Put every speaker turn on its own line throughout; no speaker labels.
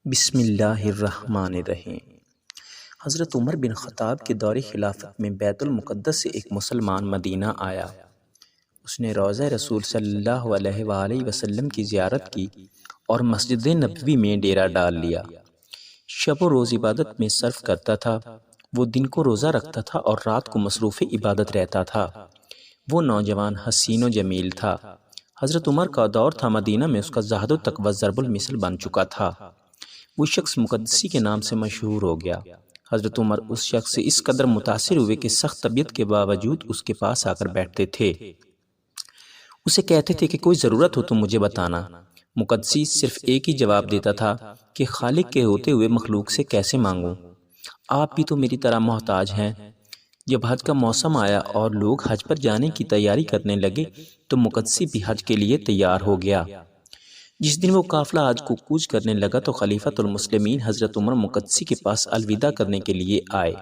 بسم اللہ الرحمن الرحیم۔ حضرت عمر بن خطاب کے دور خلافت میں بیت المقدس سے ایک مسلمان مدینہ آیا۔ اس نے روضہ رسول صلی اللہ علیہ وآلہ وسلم کی زیارت کی اور مسجد نبوی میں ڈیرا ڈال لیا۔ شب و روز عبادت میں صرف کرتا تھا۔ وہ دن کو روزہ رکھتا تھا اور رات کو مصروف عبادت رہتا تھا۔ وہ نوجوان حسین و جمیل تھا۔ حضرت عمر کا دور تھا مدینہ میں اس کا زہد و تقوی ضرب المثل بن چکا تھا۔ وہ شخص مقدسی کے نام سے مشہور ہو گیا۔ حضرت عمر اس شخص سے اس قدر متاثر ہوئے کہ سخت طبیعت کے باوجود اس کے پاس آ کر بیٹھتے تھے۔ اسے کہتے تھے کہ کوئی ضرورت ہو تو مجھے بتانا۔ مقدسی صرف ایک ہی جواب دیتا تھا کہ خالق کے ہوتے ہوئے مخلوق سے کیسے مانگوں؟ آپ بھی تو میری طرح محتاج ہیں۔ جب حج کا موسم آیا اور لوگ حج پر جانے کی تیاری کرنے لگے تو مقدسی بھی حج کے لیے تیار ہو گیا۔ جس دن وہ قافلہ حج کو کوچ کرنے لگا تو خلیفۃ المسلمین حضرت عمر مقدسی کے پاس الوداع کرنے کے لیے آئے۔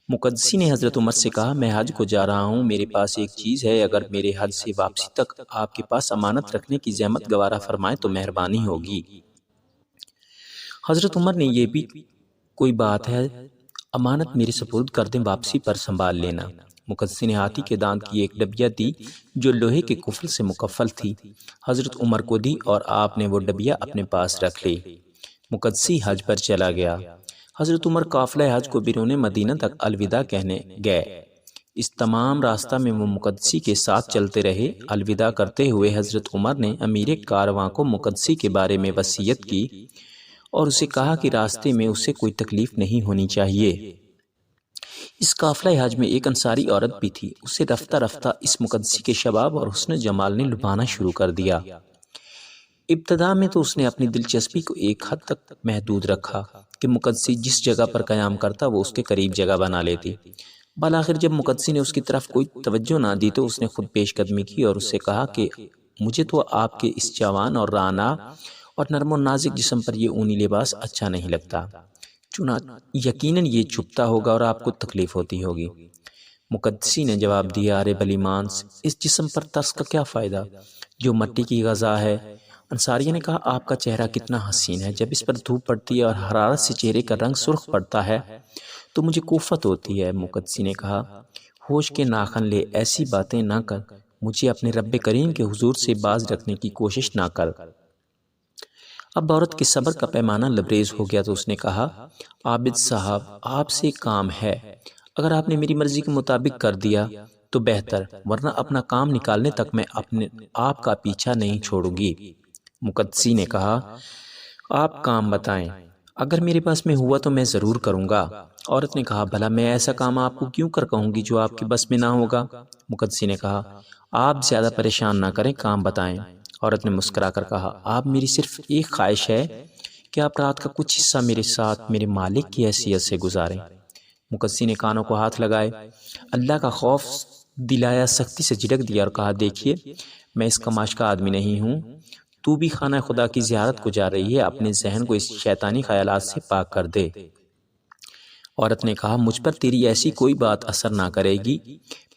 مقدسی نے حضرت عمر سے کہا، میں حج کو جا رہا ہوں، میرے پاس ایک چیز ہے، اگر میرے حج سے واپسی تک آپ کے پاس امانت رکھنے کی زحمت گوارا فرمائیں تو مہربانی ہوگی۔ حضرت عمر نے یہ بھی کوئی بات ہے، امانت میرے سپرد کر دیں، واپسی پر سنبھال لینا۔ مقدسی نے ہاتھی کے دانت کی ایک ڈبیا دی جو لوہے کے قفل سے مکفل تھی، حضرت عمر کو دی اور آپ نے وہ ڈبیا اپنے پاس رکھ لی۔ مقدسی حج پر چلا گیا۔ حضرت عمر قافلہ حج کو بیرون مدینہ تک الوداع کہنے گئے۔ اس تمام راستہ میں وہ مقدسی کے ساتھ چلتے رہے۔ الوداع کرتے ہوئے حضرت عمر نے امیر کارواں کو مقدسی کے بارے میں وصیت کی اور اسے کہا کہ راستے میں اسے کوئی تکلیف نہیں ہونی چاہیے۔ اس قافلہ حج میں ایک انصاری عورت بھی تھی۔ اسے رفتہ رفتہ اس مقدسی کے شباب اور حسن جمال نے لبھانا شروع کر دیا۔ ابتدا میں تو اس نے اپنی دلچسپی کو ایک حد تک محدود رکھا کہ مقدسی جس جگہ پر قیام کرتا وہ اس کے قریب جگہ بنا لیتی۔ بالآخر جب مقدسی نے اس کی طرف کوئی توجہ نہ دی تو اس نے خود پیش قدمی کی اور اس سے کہا کہ مجھے تو آپ کے اس جوان اور رانا اور نرم و نازک جسم پر یہ اونی لباس اچھا نہیں لگتا، چنانچہ یقیناً یہ چبھتا ہوگا اور آپ کو تکلیف ہوتی ہوگی۔ مقدسی نے جواب دیا، ارے بلی مانس، اس جسم پر ترس کا کیا فائدہ جو مٹی کی غذا ہے۔ انصاریہ نے کہا، آپ کا چہرہ کتنا حسین ہے، جب اس پر دھوپ پڑتی ہے اور حرارت سے چہرے کا رنگ سرخ پڑتا ہے تو مجھے کوفت ہوتی ہے۔ مقدسی نے کہا، ہوش کے ناخن لے، ایسی باتیں نہ کر، مجھے اپنے رب کریم کے حضور سے باز رکھنے کی کوشش نہ کر۔ اب عورت کے صبر کا پیمانہ لبریز ہو گیا تو اس نے کہا، عابد صاحب، آپ سے ایک کام ہے، اگر آپ نے میری مرضی کے مطابق کر دیا تو بہتر، ورنہ اپنا کام نکالنے تک میں آپ کا پیچھا نہیں چھوڑوں گی۔ مقدسی نے کہا، آپ کام بتائیں، اگر میرے پاس میں ہوا تو میں ضرور کروں گا۔ عورت نے کہا، بھلا میں ایسا کام آپ کو کیوں کر کہوں گی جو آپ کے بس میں نہ ہوگا۔ مقدسی نے کہا، آپ زیادہ پریشان نہ کریں، کام بتائیں۔ عورت نے مسکرا کر کہا، آپ میری صرف ایک خواہش ہے کہ آپ رات کا کچھ حصہ میرے ساتھ میرے مالک کی حیثیت سے گزاریں۔ مقدسی نے کانوں کو ہاتھ لگائے، اللہ کا خوف دلایا، سختی سے جھڑک دیا اور کہا، دیکھیے، میں اس کماش کا آدمی نہیں ہوں، تو بھی خانہ خدا کی زیارت کو جا رہی ہے، اپنے ذہن کو اس شیطانی خیالات سے پاک کر دے۔ عورت نے کہا، مجھ پر تیری ایسی کوئی بات اثر نہ کرے گی،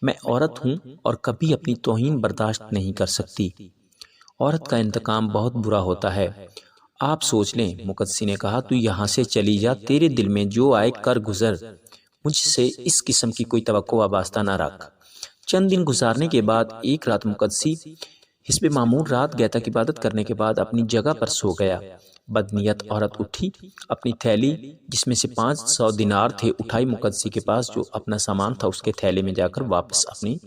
میں عورت ہوں اور کبھی اپنی توہین برداشت نہیں کر سکتی۔ عورت کا انتقام بہت برا ہوتا ہے، آپ سوچ لیں۔ مقدسی نے کہا، تو یہاں سے چلی جا، تیرے دل میں جو آئے کر گزر، مجھ سے اس قسم کی کوئی توقع وابستہ نہ رکھ۔ چند دن گزارنے کے بعد ایک رات مقدسی حسب معمول رات گئے تک عبادت کرنے کے بعد اپنی جگہ پر سو گیا۔ بدنیت عورت اٹھی، اپنی تھیلی جس میں سے 500 دینار تھے اٹھائی، مقدسی کے پاس جو اپنا سامان تھا اس کے تھیلے میں جا کر واپس اپنی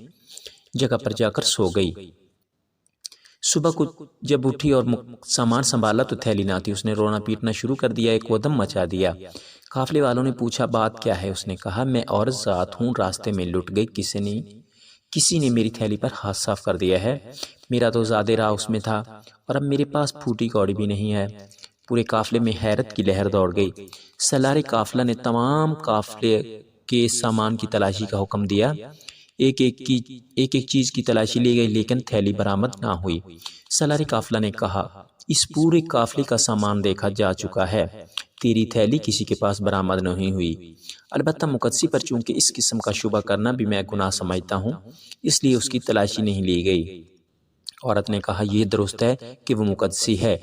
جگہ پر جا کر سو گئی۔ صبح کو جب اٹھی اور سامان سنبھالا تو تھیلی نہ تھی۔ اس نے رونا پیٹنا شروع کر دیا، ایک ودم مچا دیا۔ قافلے والوں نے پوچھا، بات کیا ہے؟ اس نے کہا، میں عورت ذات ہوں، راستے میں لٹ گئی، کسی نے میری تھیلی پر ہاتھ صاف کر دیا ہے، میرا تو زیادہ راہ اس میں تھا اور اب میرے پاس پھوٹی کوڑی بھی نہیں ہے۔ پورے قافلے میں حیرت کی لہر دوڑ گئی۔ سالار قافلہ نے تمام قافلے کے سامان کی تلاشی کا حکم دیا۔ ایک ایک چیز کی تلاشی لی گئی لیکن تھیلی برآمد نہ ہوئی۔ سالار قافلہ نے کہا، اس پورے قافلے کا سامان دیکھا جا چکا ہے، تیری تھیلی کسی کے پاس برآمد نہیں ہوئی۔ البتہ مقدسی پر چونکہ اس قسم کا شبہ کرنا بھی میں گناہ سمجھتا ہوں، اس لیے اس کی تلاشی نہیں لی گئی۔ عورت نے کہا، یہ درست ہے کہ وہ مقدسی ہے،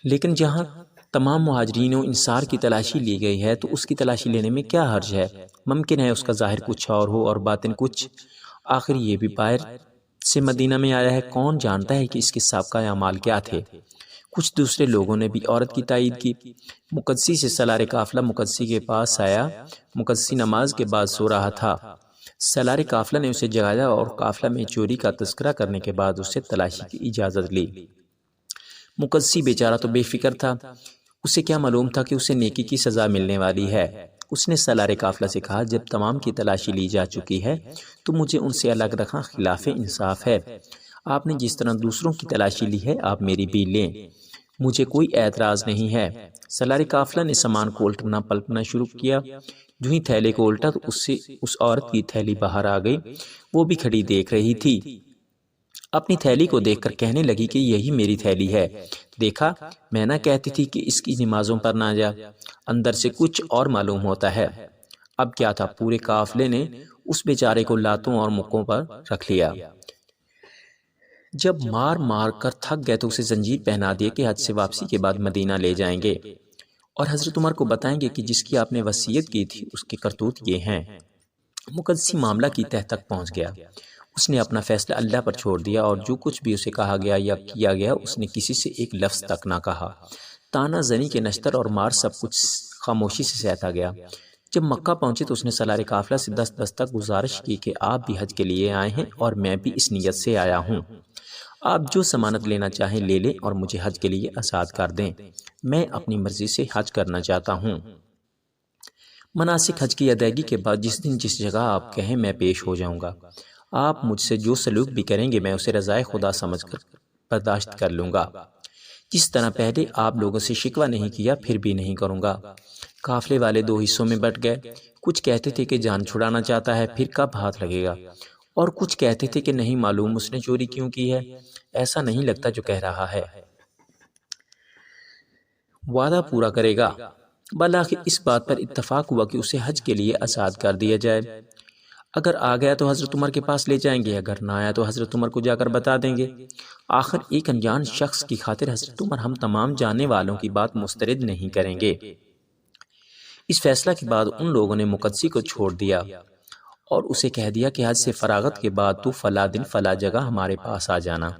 لیکن جہاں تمام مہاجرین و انصار کی تلاشی لی گئی ہے تو اس کی تلاشی لینے میں کیا حرج ہے؟ ممکن ہے اس کا ظاہر کچھ اور ہو اور باطن کچھ۔ آخر یہ بھی باہر سے مدینہ میں آیا ہے، کون جانتا ہے کہ اس کے سابقہ اعمال کیا تھے؟ کچھ دوسرے لوگوں نے بھی عورت کی تائید کی۔ مقدسی سے سالار قافلہ مقدسی کے پاس آیا۔ مقدسی نماز کے بعد سو رہا تھا۔ سالار قافلہ نے اسے جگایا اور قافلہ میں چوری کا تذکرہ کرنے کے بعد اسے تلاشی کی اجازت لی۔ مقدسی بیچارہ تو بے فکر تھا، اسے کیا معلوم تھا کہ اسے نیکی کی سزا ملنے والی ہے۔ اس نے سالار قافلہ سے کہا، جب تمام کی تلاشی لی جا چکی ہے تو مجھے ان سے الگ رکھنا خلاف انصاف ہے۔ آپ نے جس طرح دوسروں کی تلاشی لی ہے آپ میری بھی لیں، مجھے کوئی اعتراض نہیں ہے۔ سالار قافلہ نے سامان کو الٹنا پلٹنا شروع کیا۔ جو ہی تھیلے کو الٹا تو اس عورت کی تھیلی باہر آ گئی۔ وہ بھی کھڑی دیکھ رہی تھی۔ اپنی تھیلی کو دیکھ کر کہنے لگی کہ یہی میری تھیلی ہے، دیکھا میں نہ کہتی تھی کہ اس کی نمازوں پر نہ جا، اندر سے کچھ اور معلوم ہوتا ہے۔ اب کیا تھا، پورے قافلے نے اس بیچارے کو لاتوں اور مکوں پر رکھ لیا۔ جب مار مار کر تھک گئے تو اسے زنجیر پہنا دیے کہ حج سے واپسی کے بعد مدینہ لے جائیں گے اور حضرت عمر کو بتائیں گے کہ جس کی آپ نے وصیت کی تھی اس کے کرتوت یہ ہیں۔ مقدسی معاملہ کی تہہ تک پہنچ گیا۔ اس نے اپنا فیصلہ اللہ پر چھوڑ دیا اور جو کچھ بھی اسے کہا گیا یا کیا گیا اس نے کسی سے ایک لفظ تک نہ کہا۔ تانا زنی کے نشتر اور مار سب کچھ خاموشی سے سہتا گیا۔ جب مکہ پہنچے تو اس نے سالار قافلہ سے دست گزارش کی کہ آپ بھی حج کے لیے آئے ہیں اور میں بھی اس نیت سے آیا ہوں۔ آپ جو ضمانت لینا چاہیں لے لیں اور مجھے حج کے لیے آزاد کر دیں، میں اپنی مرضی سے حج کرنا چاہتا ہوں۔ مناسک حج کی ادائیگی کے بعد جس دن جس جگہ آپ کہیں میں پیش ہو جاؤں گا۔ آپ مجھ سے جو سلوک بھی کریں گے میں اسے رضائے خدا سمجھ کر برداشت کر لوں گا۔ جس طرح پہلے آپ لوگوں سے شکوہ نہیں کیا پھر بھی نہیں کروں گا۔ قافلے والے دو حصوں میں بٹ گئے۔ کچھ کہتے تھے کہ جان چھڑانا چاہتا ہے، پھر کب ہاتھ لگے گا، اور کچھ کہتے تھے کہ نہیں معلوم اس نے چوری کیوں کی ہے، ایسا نہیں لگتا جو کہہ رہا ہے وعدہ پورا کرے گا۔ بالآخر اس بات پر اتفاق ہوا کہ اسے حج کے لیے آزاد کر دیا جائے۔ اگر آ گیا تو حضرت عمر کے پاس لے جائیں گے، اگر نہ آیا تو حضرت عمر کو جا کر بتا دیں گے۔ آخر ایک انجان شخص کی خاطر حضرت عمر ہم تمام جاننے والوں کی بات مسترد نہیں کریں گے۔ اس فیصلہ کے بعد ان لوگوں نے مقدسی کو چھوڑ دیا اور اسے کہہ دیا کہ حج سے فراغت کے بعد تو فلاں دن فلاں جگہ ہمارے پاس آ جانا۔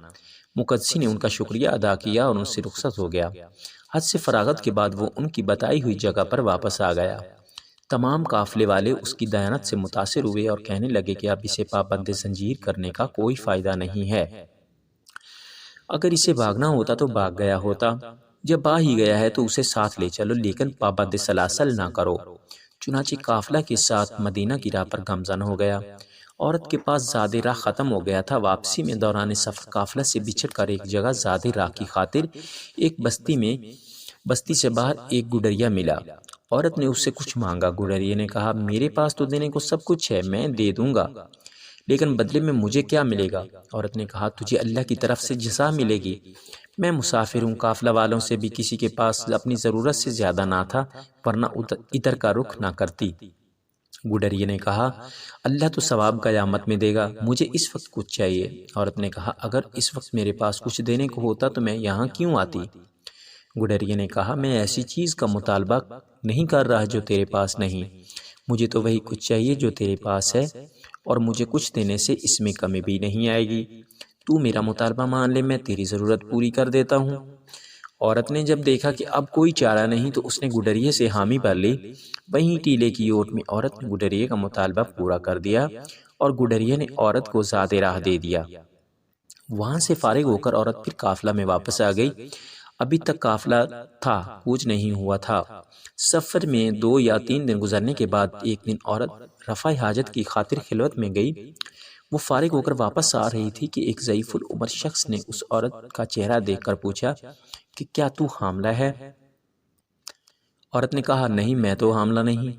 مقدسی نے ان کا شکریہ ادا کیا اور ان سے رخصت ہو گیا۔ حج سے فراغت کے بعد وہ ان کی بتائی ہوئی جگہ پر واپس آ گیا۔ تمام قافلے والے اس کی دیانت سے متاثر ہوئے اور کہنے لگے کہ اب اسے پابند زنجیر کرنے کا کوئی فائدہ نہیں ہے۔ اگر اسے بھاگنا ہوتا تو بھاگ گیا ہوتا، جب آ ہی گیا ہے تو اسے ساتھ لے چلو، لیکن پابند سلاسل نہ کرو۔ چنانچہ قافلہ کے ساتھ مدینہ کی راہ پر گامزن ہو گیا۔ عورت کے پاس زاد راہ ختم ہو گیا تھا۔ واپسی میں دوران سفر قافلہ سے بچھڑ کر ایک جگہ زاد راہ کی خاطر ایک بستی سے باہر ایک گڈریا ملا۔ عورت نے اس سے کچھ مانگا۔ گڈریے نے کہا، میرے پاس تو دینے کو سب کچھ ہے، میں دے دوں گا، لیکن بدلے میں مجھے کیا ملے گا؟ عورت نے کہا، تجھے اللہ کی طرف سے جزا ملے گی۔ میں مسافر ہوں، قافلہ والوں سے بھی کسی کے پاس اپنی ضرورت سے زیادہ نہ تھا، ورنہ ادھر کا رخ نہ کرتی۔ گڈریے نے کہا، اللہ تو ثواب قیامت میں دے گا، مجھے اس وقت کچھ چاہیے۔ عورت نے کہا، اگر اس وقت میرے پاس کچھ دینے کو ہوتا تو میں یہاں کیوں آتی؟ گڈریے نے کہا، میں ایسی چیز کا مطالبہ نہیں کر رہا جو تیرے پاس نہیں، مجھے تو وہی کچھ چاہیے جو تیرے پاس ہے، اور مجھے کچھ دینے سے اس میں کمی بھی نہیں آئے گی۔ تو میرا مطالبہ مان لے، میں تیری ضرورت پوری کر دیتا ہوں۔ عورت نے جب دیکھا کہ اب کوئی چارہ نہیں تو اس نے گڈریے سے حامی بھر لی۔ وہیں ٹیلے کی اوٹ میں عورت نے گڈریے کا مطالبہ پورا کر دیا اور گڈریے نے عورت کو زاد راہ دے دیا۔ وہاں سے فارغ ہو کر عورت پھر قافلہ میں واپس آ گئی۔ ابھی تک قافلہ تھا، کوچ نہیں ہوا تھا۔ سفر میں 2 یا 3 دن گزرنے کے بعد ایک دن عورت رفع حاجت کی خاطر خلوت میں گئی۔ وہ فارغ ہو کر واپس آ رہی تھی کہ ایک ضعیف العمر شخص نے اس عورت کا چہرہ دیکھ کر پوچھا کہ کیا تو حاملہ ہے؟ عورت نے کہا، نہیں، میں تو حاملہ نہیں۔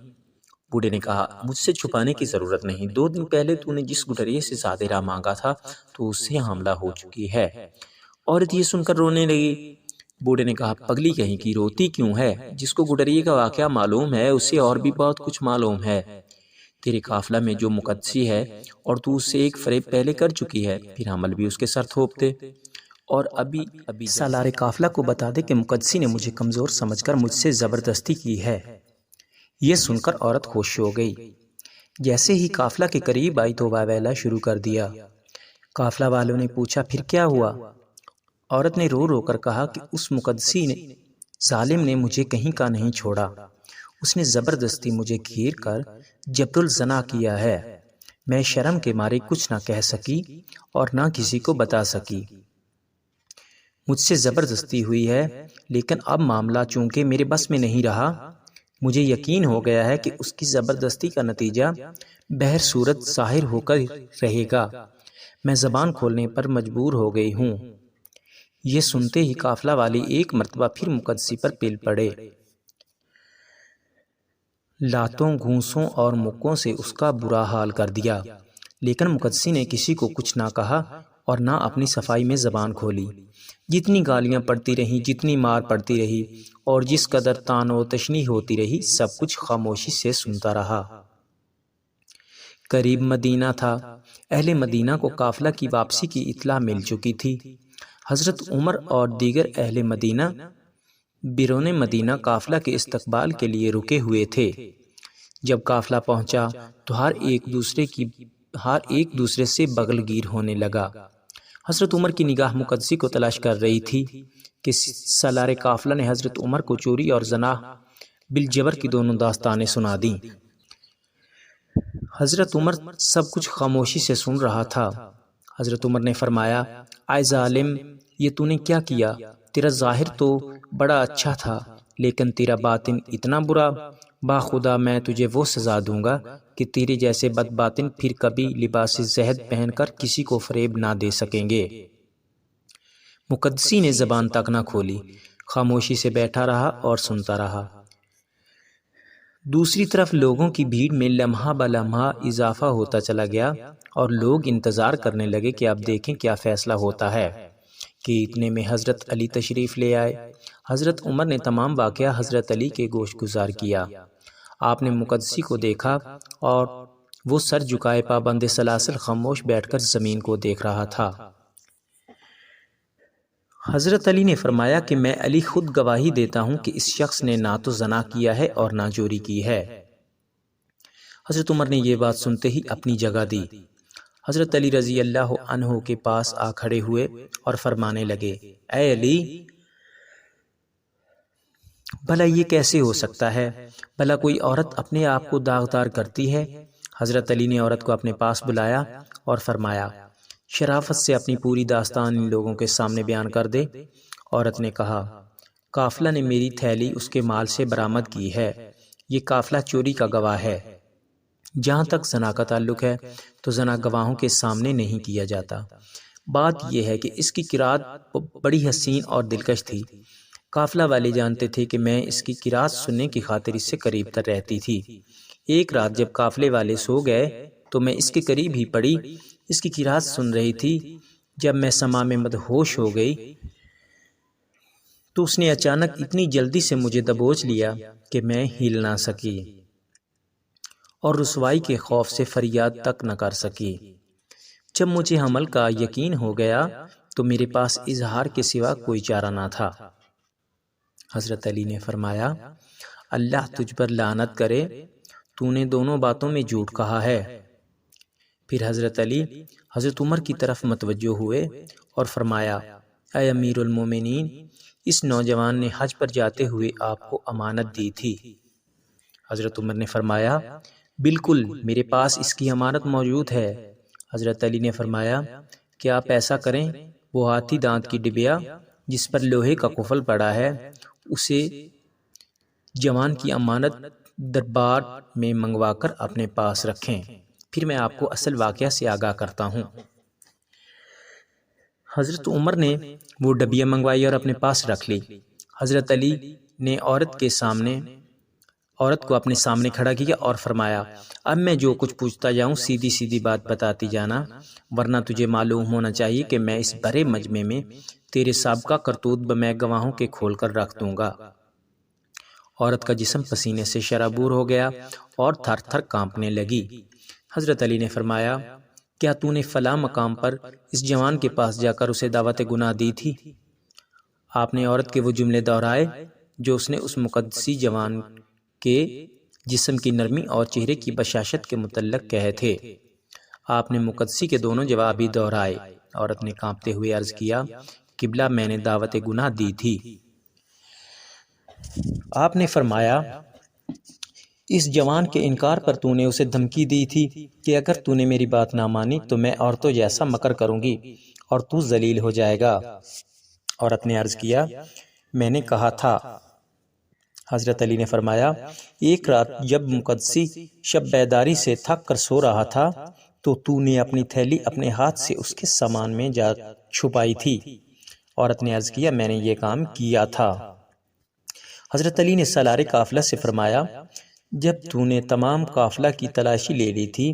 بوڑھے نے کہا، مجھ سے چھپانے کی ضرورت نہیں، 2 دن پہلے تو نے جس گڈریے سے زاد راہ مانگا تھا تو اس سے حاملہ ہو چکی ہے۔ عورت یہ سن کر رونے لگی۔ بوڑھے نے کہا، پگلی کہیں کی، روتی کیوں ہے؟ جس کو گڈریے کا واقعہ معلوم ہے اسے اور بھی بہت کچھ معلوم ہے۔ تیرے قافلہ میں جو مقدسی ہے اور تو اس سے ایک فریب پہلے کر چکی ہے، پھر حمل بھی اس کے سر تھوپ دے۔ اور ابھی سالار قافلہ کو بتا دے کہ مقدسی نے مجھے کمزور سمجھ کر مجھ سے زبردستی کی ہے۔ یہ سن کر عورت خوش ہو گئی۔ جیسے ہی قافلہ کے قریب آئی تو واویلا شروع کر دیا۔ قافلہ والوں نے پوچھا پھر کیا ہوا؟ عورت نے رو رو کر کہا کہ اس مقدسی نے ظالم نے مجھے کہیں کا نہیں چھوڑا، اس نے زبردستی مجھے گھیر کر جبر الزنا کیا ہے۔ میں شرم کے مارے کچھ نہ کہہ سکی اور نہ کسی کو بتا سکی۔ مجھ سے زبردستی ہوئی ہے، لیکن اب معاملہ چونکہ میرے بس میں نہیں رہا، مجھے یقین ہو گیا ہے کہ اس کی زبردستی کا نتیجہ بہر صورت ظاہر ہو کر رہے گا۔ میں زبان کھولنے پر مجبور ہو گئی ہوں۔ یہ سنتے ہی قافلہ والے ایک مرتبہ پھر مقدسی پر پل پڑے۔ لاتوں، گھونسوں اور مکوں سے اس کا برا حال کر دیا، لیکن مقدسی نے کسی کو کچھ نہ کہا اور نہ اپنی صفائی میں زبان کھولی۔ جتنی گالیاں پڑتی رہیں، جتنی مار پڑتی رہی اور جس قدر طعن و تشنیع ہوتی رہی، سب کچھ خاموشی سے سنتا رہا۔ قریب مدینہ تھا۔ اہل مدینہ کو قافلہ کی واپسی کی اطلاع مل چکی تھی۔ حضرت عمر اور دیگر اہل مدینہ بیرون مدینہ قافلہ کے استقبال کے لیے رکے ہوئے تھے۔ جب قافلہ پہنچا تو ہر ایک دوسرے سے بغل گیر ہونے لگا۔ حضرت عمر کی نگاہ مقدسی کو تلاش کر رہی تھی کہ سالار قافلہ نے حضرت عمر کو چوری اور زنا بالجبر کی دونوں داستانیں سنا دیں۔ حضرت عمر سب کچھ خاموشی سے سن رہا تھا۔ حضرت عمر نے فرمایا، اے ظالم، یہ تو نے کیا کیا؟ تیرا ظاہر تو بڑا اچھا تھا، لیکن تیرا باطن اتنا برا۔ باخدا میں تجھے وہ سزا دوں گا کہ تیرے جیسے بد باطن پھر کبھی لباس زہد پہن کر کسی کو فریب نہ دے سکیں گے۔ مقدسی نے زبان تک نہ کھولی، خاموشی سے بیٹھا رہا اور سنتا رہا۔ دوسری طرف لوگوں کی بھیڑ میں لمحہ بلمحہ اضافہ ہوتا چلا گیا اور لوگ انتظار کرنے لگے کہ اب دیکھیں کیا فیصلہ ہوتا ہے کہ اتنے میں حضرت علی تشریف لے آئے۔ حضرت عمر نے تمام واقعہ حضرت علی کے گوش گزار کیا۔ آپ نے مقدسی کو دیکھا اور وہ سر جھکائے پابند سلاسل خاموش بیٹھ کر زمین کو دیکھ رہا تھا۔ حضرت علی نے فرمایا کہ میں علی خود گواہی دیتا ہوں کہ اس شخص نے نہ تو زنا کیا ہے اور نہ چوری کی ہے۔ حضرت عمر نے یہ بات سنتے ہی اپنی جگہ دی۔ حضرت علی رضی اللہ عنہ کے پاس آ کھڑے ہوئے اور فرمانے لگے، اے علی، بھلا یہ کیسے ہو سکتا ہے؟ بھلا کوئی عورت اپنے آپ کو داغدار کرتی ہے؟ حضرت علی نے عورت کو اپنے پاس بلایا اور فرمایا، شرافت سے اپنی پوری داستان ان لوگوں کے سامنے بیان کر دے۔ عورت نے کہا، قافلہ نے میری تھیلی اس کے مال سے برآمد کی ہے۔ یہ قافلہ چوری کا گواہ ہے۔ جہاں تک زنا کا تعلق ہے تو زنا گواہوں کے سامنے نہیں کیا جاتا۔ بات یہ ہے کہ اس کی قرات بڑی حسین اور دلکش تھی۔ قافلہ والے جانتے تھے کہ میں اس کی قرات سننے کی خاطر اس سے قریب تر رہتی تھی۔ ایک رات جب قافلے والے سو گئے تو میں اس کے قریب ہی پڑی، اس کی قرات سن رہی تھی۔ جب میں سما میں مدہوش ہو گئی تو اس نے اچانک اتنی جلدی سے مجھے دبوچ لیا کہ میں ہل نہ سکی اور رسوائی کے خوف سے فریاد تک نہ کر سکی۔ جب مجھے حمل کا یقین ہو گیا تو میرے پاس اظہار کے سوا کوئی چارہ نہ تھا۔ حضرت علی نے فرمایا، اللہ تجھ پر لعنت کرے، تو نے دونوں باتوں میں جھوٹ کہا ہے۔ پھر حضرت علی حضرت عمر کی طرف متوجہ ہوئے اور فرمایا، اے امیر المومنین، اس نوجوان نے حج پر جاتے ہوئے آپ کو امانت دی تھی۔ حضرت عمر نے فرمایا، بالکل، میرے پاس اس کی امانت موجود ہے۔ حضرت علی نے فرمایا کہ آپ ایسا کریں، وہ ہاتھی دانت کی ڈبیا جس پر لوہے کا قفل پڑا ہے، اسے جوان کی امانت دربار میں منگوا کر اپنے پاس رکھیں، پھر میں آپ کو اصل واقعہ سے آگاہ کرتا ہوں۔ حضرت عمر نے وہ ڈبیا منگوائی اور اپنے پاس رکھ لی۔ حضرت علی نے عورت کو اپنے سامنے کھڑا کیا اور فرمایا، اب میں جو کچھ پوچھتا جاؤں سیدھی سیدھی بات بتاتی جانا، ورنہ تجھے معلوم ہونا چاہیے کہ میں اس بڑے مجمع میں تیرے سابقہ کرتوت میں گواہوں کے کھول کر رکھ دوں گا۔ عورت کا جسم پسینے سے شرابور ہو گیا اور تھر تھر کانپنے لگی۔ حضرت علی نے فرمایا، کیا تو نے فلاں مقام پر اس جوان کے پاس جا کر اسے دعوت گناہ دی تھی؟ آپ نے عورت کے وہ جملے دہرائے جو اس نے اس مقدسی جوان کے جسم کی نرمی اور چہرے کی بشاشت کے متعلق کہے تھے۔ آپ نے مقدسی کے دونوں جواب بھی دہرائے۔ عورت نے کانپتے ہوئے عرض کیا، قبلہ میں نے دعوت گناہ دی تھی۔ آپ نے فرمایا، اس جوان کے انکار پر تو نے اسے دھمکی دی تھی کہ اگر تو نے میری بات نہ مانی تو میں عورتوں جیسا مکر کروں گی اور تو ذلیل ہو جائے گا۔ عورت نے عرض کیا، میں نے کہا تھا۔ حضرت علی نے فرمایا، ایک رات جب مقدسی شب بیداری سے تھک کر سو رہا تھا تو نے اپنی تھیلی اپنے ہاتھ سے اس کے سامان میں جا چھپائی تھی۔ عورت نے عرض کیا، میں نے یہ کام کیا تھا۔ حضرت علی نے سالار قافلہ سے فرمایا، جب تو نے تمام قافلہ کی تلاشی لے لی تھی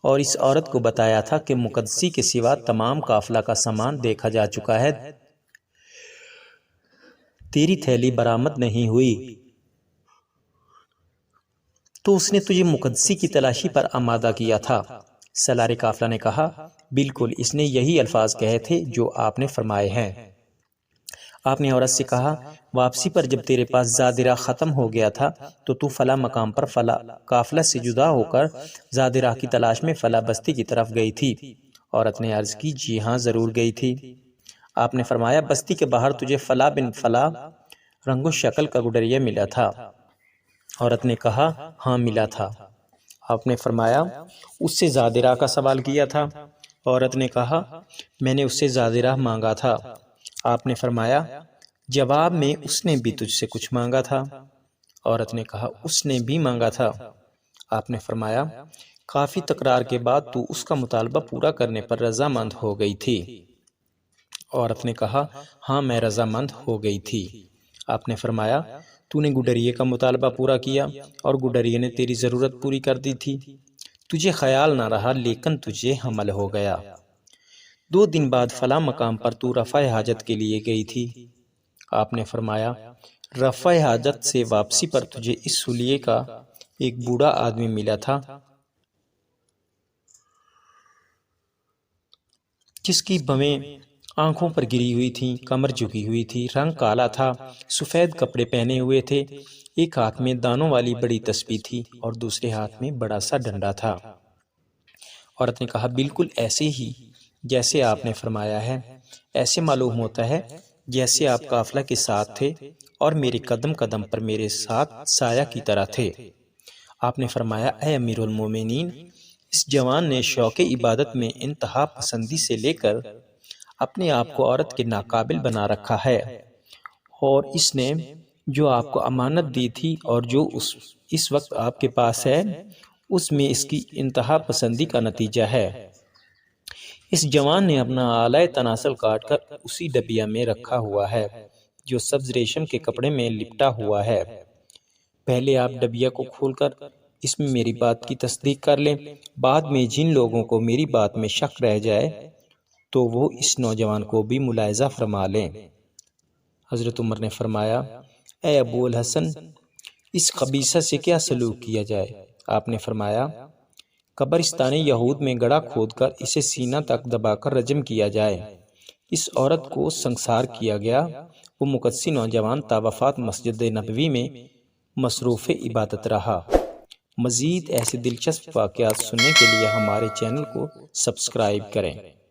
اور اس عورت کو بتایا تھا کہ مقدسی کے سوا تمام قافلہ کا سامان دیکھا جا چکا ہے، تیری تھیلی برآمد نہیں ہوئی، تو اس نے تجھے مقدسی کی تلاشی پر آمادہ کیا تھا۔ سالار قافلہ نے کہا، بالکل اس نے یہی الفاظ کہے تھے جو آپ نے فرمائے ہیں۔ آپ نے عورت سے کہا، واپسی پر جب تیرے پاس زادرہ ختم ہو گیا تھا تو فلاں مقام پر فلاں قافلہ سے جدا ہو کر زادرہ کی تلاش میں فلاں بستی کی طرف گئی تھی۔ عورت نے عرض کی، جی ہاں ضرور گئی تھی۔ آپ نے فرمایا، بستی کے باہر تجھے فلاں بن فلاں رنگ و شکل کا گڈریا ملا تھا؟ عورت نے کہا، ہاں ملا تھا۔ آپ نے فرمایا، اس سے زادرہ کا سوال کیا تھا؟ عورت نے کہا، میں نے اس سے زادرہ مانگا تھا۔ آپ نے فرمایا، جواب میں اس نے بھی تجھ سے کچھ مانگا تھا؟ عورت نے کہا، اس نے بھی مانگا تھا۔ آپ نے فرمایا، کافی تکرار کے بعد تو اس کا مطالبہ پورا کرنے پر رضامند ہو گئی تھی؟ عورت نے کہا، ہاں میں رضامند ہو گئی تھی۔ آپ نے فرمایا، تو نے گڈریے کا مطالبہ پورا کیا اور گڈریے نے تیری ضرورت پوری کر دی تھی، تجھے خیال نہ رہا لیکن تجھے حمل ہو گیا۔ 2 دن بعد فلاں مقام پر تو رفع حاجت کے لیے گئی تھی۔ آپ نے فرمایا، رفع حاجت سے واپسی پر تجھے اس حلیے کا ایک بوڑھا آدمی ملا تھا جس کی بویں آنکھوں پر گری ہوئی تھیں، کمر جھکی ہوئی تھی، رنگ کالا تھا، سفید کپڑے پہنے ہوئے تھے، ایک ہاتھ میں دانوں والی بڑی تسبیح تھی اور دوسرے ہاتھ میں بڑا سا ڈنڈا تھا۔ عورت نے کہا، بالکل ایسے ہی جیسے آپ نے فرمایا ہے، ایسے معلوم ہوتا ہے جیسے آپ قافلہ کے ساتھ تھے اور میرے قدم قدم پر میرے ساتھ سایہ کی طرح تھے۔ آپ نے فرمایا، اے امیر المومنین، اس جوان نے شوق عبادت میں انتہا پسندی سے لے کر اپنے آپ کو عورت کے ناقابل بنا رکھا ہے، اور اس نے جو آپ کو امانت دی تھی اور جو اس وقت آپ کے پاس ہے، اس میں اس کی انتہا پسندی کا نتیجہ ہے۔ اس جوان نے اپنا آلہ تناسل کاٹ کر اسی ڈبیا میں رکھا ہوا ہے جو سبز ریشم کے کپڑے میں لپٹا ہوا ہے۔ پہلے آپ ڈبیا کو کھول کر اس میں میری بات کی تصدیق کر لیں، بعد میں جن لوگوں کو میری بات میں شک رہ جائے تو وہ اس نوجوان کو بھی ملاحظہ فرما لیں۔ حضرت عمر نے فرمایا، اے ابو الحسن، اس خبیثہ سے کیا سلوک کیا جائے؟ آپ نے فرمایا، قبرستان یہود میں گڑھا کھود کر اسے سینہ تک دبا کر رجم کیا جائے۔ اس عورت کو سنسار کیا گیا۔ وہ مقدسی نوجوان تا وفات مسجد نبوی میں مصروف عبادت رہا۔ مزید ایسے دلچسپ واقعات سننے کے لیے ہمارے چینل کو سبسکرائب کریں۔